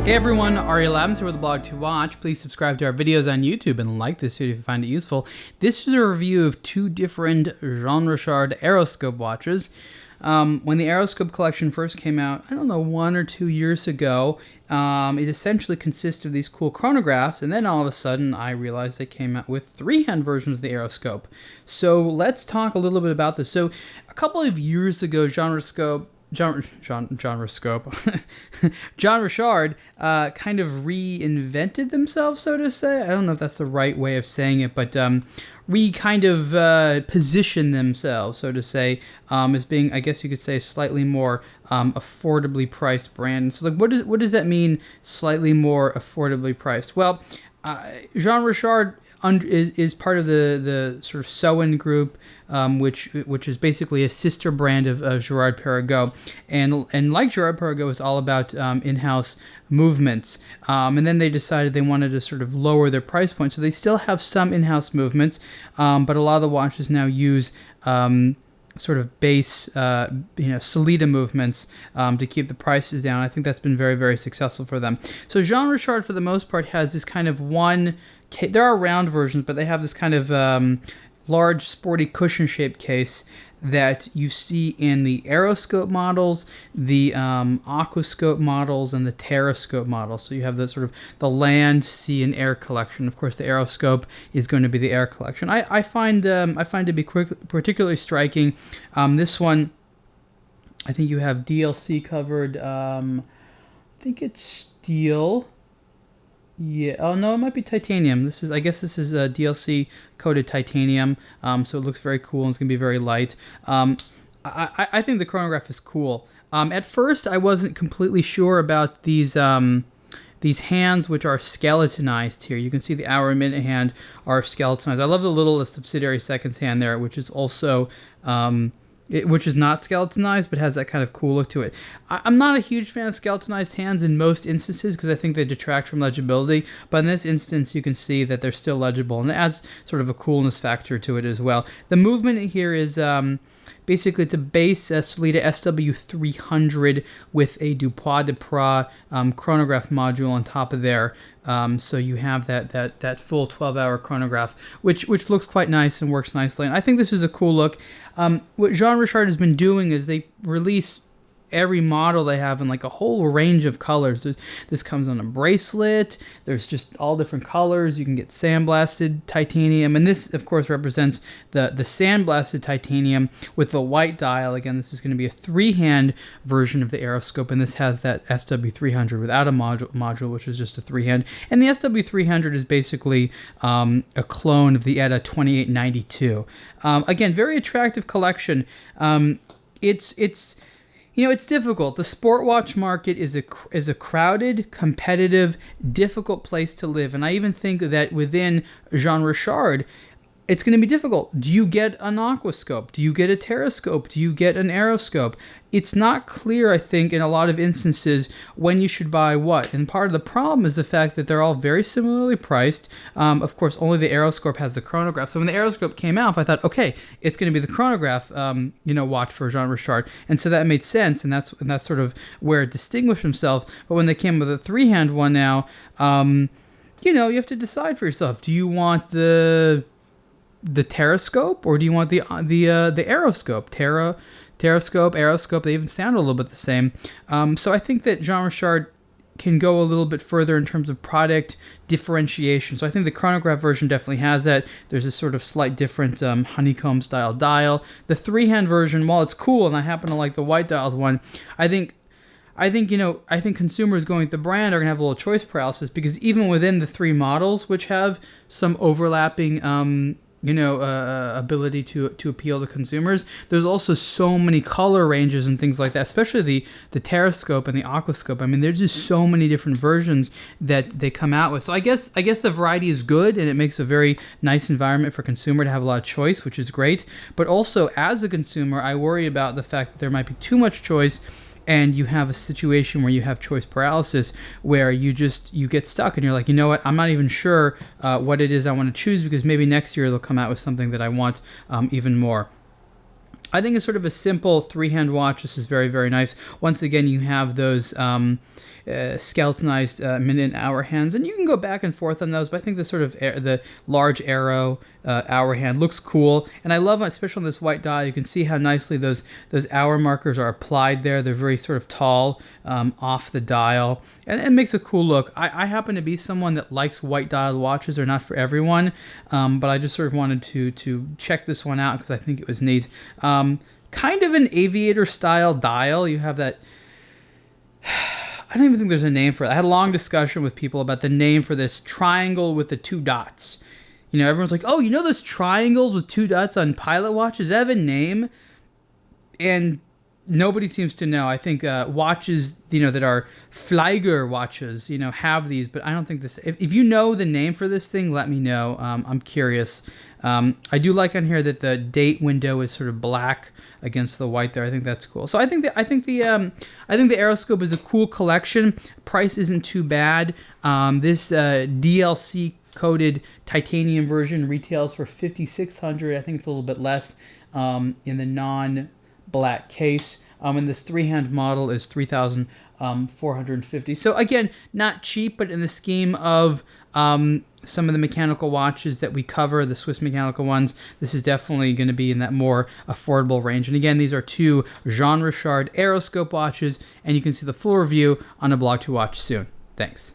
Hey everyone, Ariel Adams here with aBlogtoWatch. Please subscribe to our videos on YouTube and like this video if you find it useful. This is a review of two different JeanRichard Aeroscope watches. When the Aeroscope collection first came out, I don't know, 1 or 2 years ago, it essentially consisted of these cool chronographs, and then all of a sudden I realized they came out with 3-hand versions of the Aeroscope. So let's talk a little bit about this. So a couple of years ago, JeanRichard kind of reinvented themselves, so to say. I don't know if that's the right way of saying it, but kind of positioned themselves, so to say, as being, I guess you could say, slightly more affordably priced brand. So, like, what does that mean? Slightly more affordably priced? Well, JeanRichard is part of the sort of Seoin group, which is basically a sister brand of JeanRichard, and like JeanRichard is all about in-house movements, and then they decided they wanted to sort of lower their price point, so they still have some in-house movements, but a lot of the watches now use sort of base, Solita movements to keep the prices down. I think that's been very, very successful for them. So JeanRichard, for the most part, has this kind of one. There are round versions, but they have this kind of large, sporty, cushion-shaped case that you see in the Aeroscope models, the Aquascope models, and the Terrascope models. So you have the sort of the land, sea, and air collection. Of course, the Aeroscope is going to be the air collection. I find it to be particularly striking. This one, I think you have DLC covered. I think it's steel. Yeah. Oh no, it might be titanium. I guess this is a DLC coated titanium. So it looks very cool and it's gonna be very light. I think the chronograph is cool. At first, I wasn't completely sure about these hands, which are skeletonized here. You can see the hour and minute hand are skeletonized. I love the little subsidiary seconds hand there, which is also which is not skeletonized, but has that kind of cool look to it. I'm not a huge fan of skeletonized hands in most instances because I think they detract from legibility, but in this instance you can see that they're still legible, and it adds sort of a coolness factor to it as well. The movement here is basically it's a base Solita SW300 with a Dupois de Pras chronograph module on top of there. So you have that full 12-hour chronograph, which looks quite nice and works nicely. And I think this is a cool look. What JeanRichard has been doing is they release every model they have in like a whole range of colors. This comes on a bracelet. There's just all different colors. You can get sandblasted titanium, and this of course represents the sandblasted titanium with the white dial. Again, this is going to be a 3-hand version of the Aeroscope, and this has that SW300 without a module, which is just a 3-hand. And the SW300 is basically a clone of the ETA 2892. Again, very attractive collection. It's difficult. The sport watch market is a crowded, competitive, difficult place to live. And I even think that within JeanRichard, it's going to be difficult. Do you get an Aquascope? Do you get a Terrascope? Do you get an Aeroscope? It's not clear, I think, in a lot of instances when you should buy what. And part of the problem is the fact that they're all very similarly priced. Of course, only the Aeroscope has the chronograph. So when the Aeroscope came out, I thought, okay, it's going to be the chronograph, watch for JeanRichard. And so that made sense, and that's sort of where it distinguished themselves. But when they came with a 3-hand one now, you have to decide for yourself. Do you want the Terrascope, or do you want the Aeroscope? Terrascope, Aeroscope, they even sound a little bit the same. So I think that JeanRichard can go a little bit further in terms of product differentiation. So I think the chronograph version definitely has that. There's this sort of slight different honeycomb style dial. The 3-hand version, while it's cool, and I happen to like the white dialed one, I think consumers going with the brand are going to have a little choice paralysis, because even within the 3 models, which have some overlapping ability to appeal to consumers, there's also so many color ranges and things like that, especially the Terrascope and the Aquascope. I mean, there's just so many different versions that they come out with. So I guess the variety is good, and it makes a very nice environment for consumer to have a lot of choice, which is great. But also, as a consumer, I worry about the fact that there might be too much choice, and you have a situation where you have choice paralysis, where you get stuck and you're like, you know what, I'm not even sure what it is I want to choose, because maybe next year they'll come out with something that I want even more. I think it's sort of a simple three-hand watch. This is very, very nice. Once again, you have those skeletonized minute and hour hands, and you can go back and forth on those, but I think the sort of the large arrow hour hand looks cool, and I love, especially on this white dial, you can see how nicely those hour markers are applied there. They're very sort of tall off the dial, and it makes a cool look. I happen to be someone that likes white dial watches. They're not for everyone, but I just sort of wanted to check this one out because I think it was neat. Kind of an aviator style dial. You have that, I don't even think there's a name for it. I had a long discussion with people about the name for this triangle with the two dots. You know, everyone's like, oh, you know those triangles with two dots on pilot watches? Does that have a name? And nobody seems to know. I think watches, that are Flieger watches, have these, but I don't think this. If you know the name for this thing, let me know. I'm curious. I do like on here that the date window is sort of black against the white there. I think that's cool. So I think the Aeroscope is a cool collection. Price isn't too bad. This DLC coated titanium version retails for $5,600. I think it's a little bit less in the non-black case. And this three-hand model is $3,450. So again, not cheap, but in the scheme of some of the mechanical watches that we cover, the Swiss mechanical ones, this is definitely going to be in that more affordable range. And again, these are two JeanRichard Aeroscope watches, and you can see the full review on aBlogtoWatch soon. Thanks.